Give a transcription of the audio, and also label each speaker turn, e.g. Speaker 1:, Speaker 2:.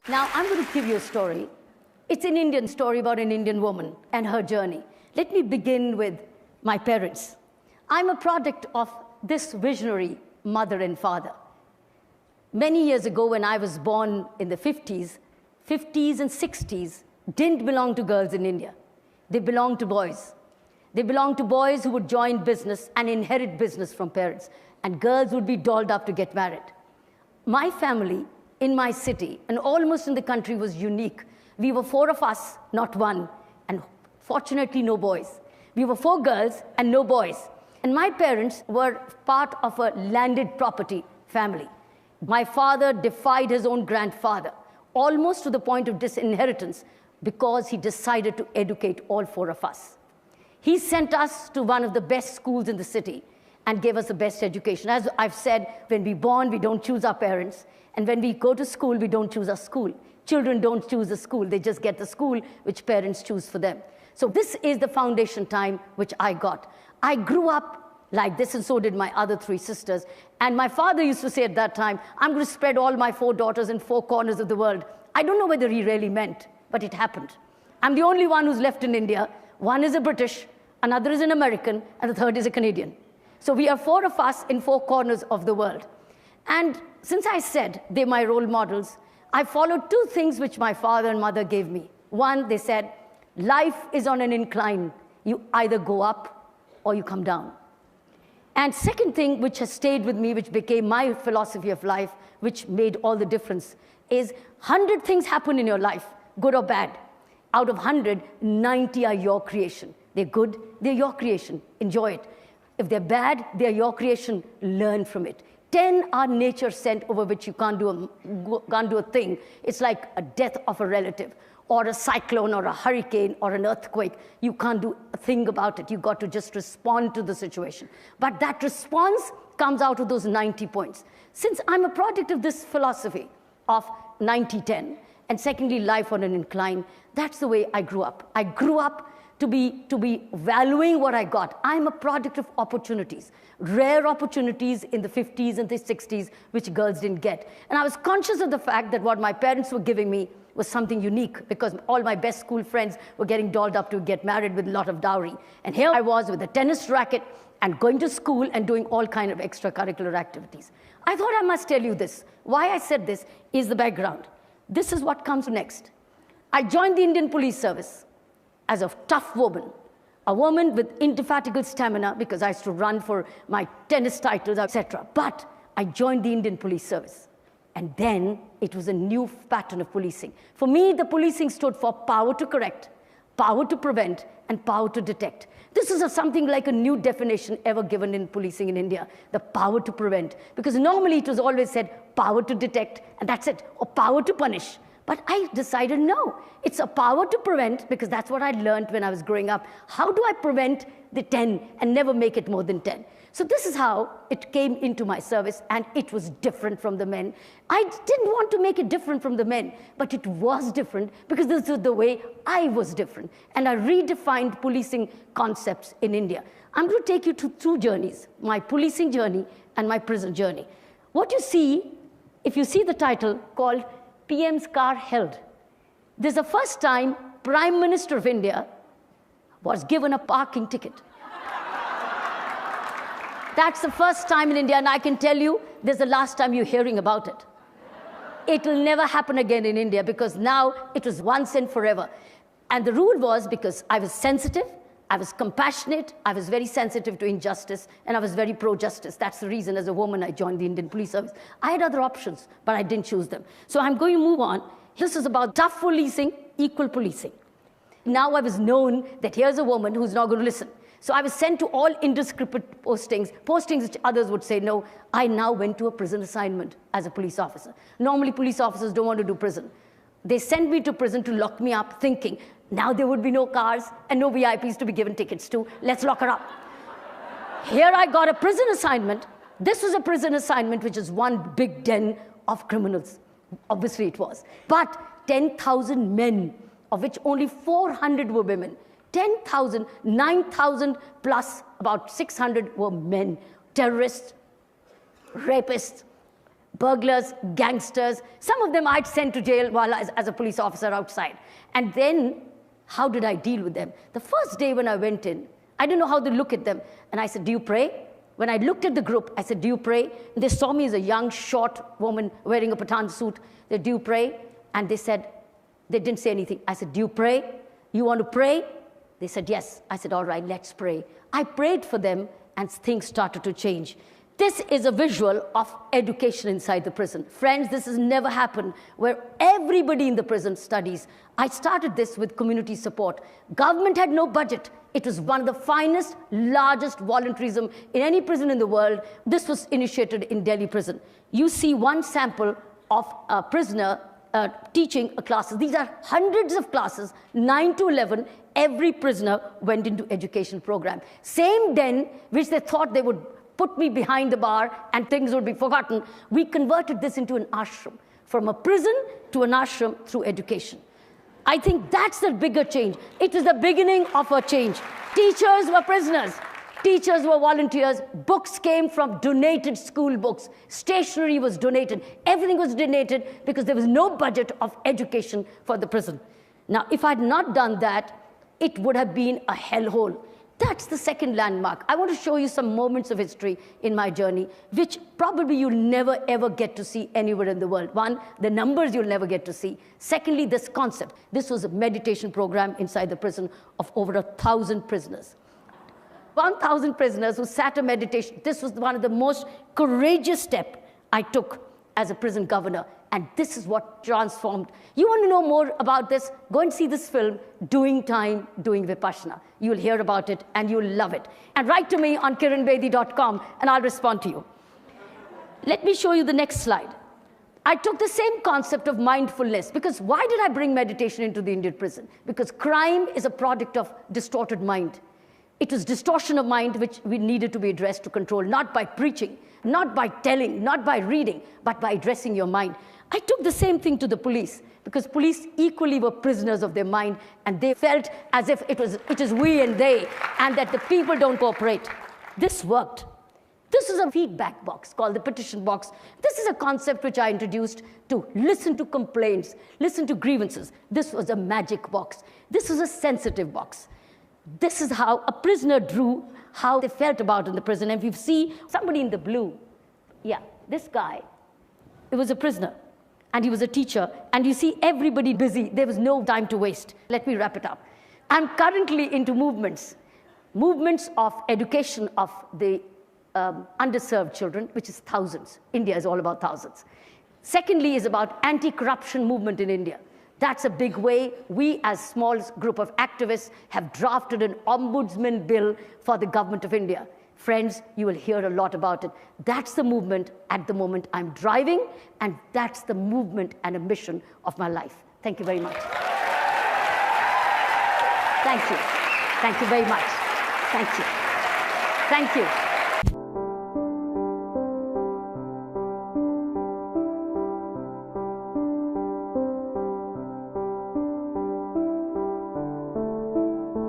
Speaker 1: Now, I'm going to give you a story. It's an Indian story about an Indian woman and her journey. Let me begin with my parents. I'm a product of this visionary mother and father. Many years ago, when I was born in the 50s and 60s didn't belong to girls in India. They belonged to boys. They belonged to boys who would join business and inherit business from parents, and girls would be dolled up to get married. My family in my city and almost in the country was unique. We were 4 of us, not one, and fortunately no boys. We were 4 girls and no boys. And my parents were part of a landed property family. My father defied his own grandfather, almost to the point of disinheritance, because he decided to educate all 4 of us. He sent us to one of the best schools in the city and gave us the best education. As I've said, when we're born, we don't choose our parents. And when we go to school, we don't choose our school. Children don't choose the school. They just get the school which parents choose for them. So this is the foundation time which I got. I grew up like this, and so did my other 3 sisters. And my father used to say at that time, I'm going to spread all my 4 daughters in 4 corners of the world. I don't know whether he really meant, but it happened. I'm the only one who's left in India. One is a British, another is an American, and the third is a Canadian. So we are 4 of us in 4 corners of the world. And since I said they're my role models, I followed 2 things which my father and mother gave me. One, they said, life is on an incline. You either go up or you come down. And second thing which has stayed with me, which became my philosophy of life, which made all the difference, is 100 things happen in your life, good or bad. Out of 100, 90 are your creation. They're good, they're your creation. Enjoy it. If they're bad, they're your creation. Learn from it. 10 are nature sent, over which you can't do a thing. It's like a death of a relative, or a cyclone, or a hurricane, or an earthquake. You can't do a thing about it. You've got to just respond to the situation. But that response comes out of those 90 points. Since I'm a product of this philosophy of 90-10, and secondly, life on an incline, that's the way I grew up. I grew up to be valuing what I got. I'm a product of opportunities, rare opportunities in the 50s and the 60s, which girls didn't get. And I was conscious of the fact that what my parents were giving me was something unique, because all my best school friends were getting dolled up to get married with a lot of dowry. And here I was with a tennis racket and going to school and doing all kinds of extracurricular activities. I thought I must tell you this. Why I said this is the background. This is what comes next. I joined the Indian Police Service as a tough woman, a woman with indefatigable stamina, because I used to run for my tennis titles, etc. But I joined the Indian Police Service. And then it was a new pattern of policing. For me, the policing stood for power to correct, power to prevent, and power to detect. This is something like a new definition ever given in policing in India, the power to prevent. Because normally it was always said power to detect, and that's it, or power to punish. But I decided, no, it's a power to prevent, because that's what I learned when I was growing up. How do I prevent the 10 and never make it more than 10? So this is how it came into my service, and it was different from the men. I didn't want to make it different from the men, but it was different because this is the way I was different. And I redefined policing concepts in India. I'm going to take you to 2 journeys, my policing journey and my prison journey. What you see, if you see the title called PM's Car Held, this is the first time Prime Minister of India was given a parking ticket. That's the first time in India, and I can tell you, this is the last time you're hearing about it. It will never happen again in India, because now it was once and forever. And the rule was, because I was sensitive, I was compassionate, I was very sensitive to injustice, and I was very pro-justice. That's the reason, as a woman, I joined the Indian Police Service. I had other options, but I didn't choose them. So I'm going to move on. This is about tough policing, equal policing. Now I was known that here's a woman who's not going to listen. So I was sent to all indiscriminate postings which others would say no. I now went to a prison assignment as a police officer. Normally, police officers don't want to do prison. They sent me to prison to lock me up, thinking, now there would be no cars and no VIPs to be given tickets to. Let's lock her up. Here I got a prison assignment. This was a prison assignment, which is one big den of criminals. Obviously it was. But 10,000 men, of which only 400 were women. 10,000, 9,000 plus about 600 were men. Terrorists, rapists, burglars, gangsters. Some of them I'd sent to jail while as a police officer outside. And then, how did I deal with them? The first day when I went in, I didn't know how to look at them. And I said, do you pray? When I looked at the group, I said, do you pray? And they saw me as a young, short woman wearing a Pathan suit. They said, do you pray? And they said, they didn't say anything. I said, do you pray? You want to pray? They said, yes. I said, all right, let's pray. I prayed for them, and things started to change. This is a visual of education inside the prison. Friends, this has never happened where everybody in the prison studies. I started this with community support. Government had no budget. It was one of the finest, largest volunteerism in any prison in the world. This was initiated in Delhi prison. You see one sample of a prisoner teaching a classes. These are hundreds of classes, 9 to 11. Every prisoner went into education program. Same den, which they thought they would put me behind the bar and things would be forgotten, we converted this into an ashram. From a prison to an ashram through education. I think that's the bigger change. It was the beginning of a change. Teachers were prisoners. Teachers were volunteers. Books came from donated school books. Stationery was donated. Everything was donated because there was no budget of education for the prison. Now, if I'd not done that, it would have been a hellhole. That's the second landmark. I want to show you some moments of history in my journey, which probably you'll never, ever get to see anywhere in the world. One, the numbers you'll never get to see. Secondly, this concept. This was a meditation program inside the prison of over 1,000 prisoners. 1,000 prisoners who sat a meditation. This was one of the most courageous steps I took as a prison governor. And this is what transformed. You want to know more about this? Go and see this film, Doing Time, Doing Vipassana. You'll hear about it and you'll love it. And write to me on kiranbedi.com and I'll respond to you. Let me show you the next slide. I took the same concept of mindfulness because why did I bring meditation into the Indian prison? Because crime is a product of distorted mind. It was distortion of mind which we needed to be addressed to control, not by preaching, not by telling, not by reading, but by addressing your mind. I took the same thing to the police because police equally were prisoners of their mind and they felt as if it is we and they and that the people don't cooperate. This worked. This is a feedback box called the petition box. This is a concept which I introduced to listen to complaints, listen to grievances. This was a magic box. This was a sensitive box. This is how a prisoner drew how they felt about in the prison. And if you see somebody in the blue, yeah, this guy, it was a prisoner. And he was a teacher, and you see everybody busy. There was no time to waste. Let me wrap it up. I'm currently into movements of education of the underserved children, which is thousands. India is all about thousands. Secondly is about anti-corruption movement in India. That's a big way. We, as a small group of activists, have drafted an ombudsman bill for the government of India. Friends, you will hear a lot about it. That's the movement at the moment I'm driving, and that's the movement and a mission of my life. Thank you very much. Thank you. Thank you very much. Thank you. Thank you.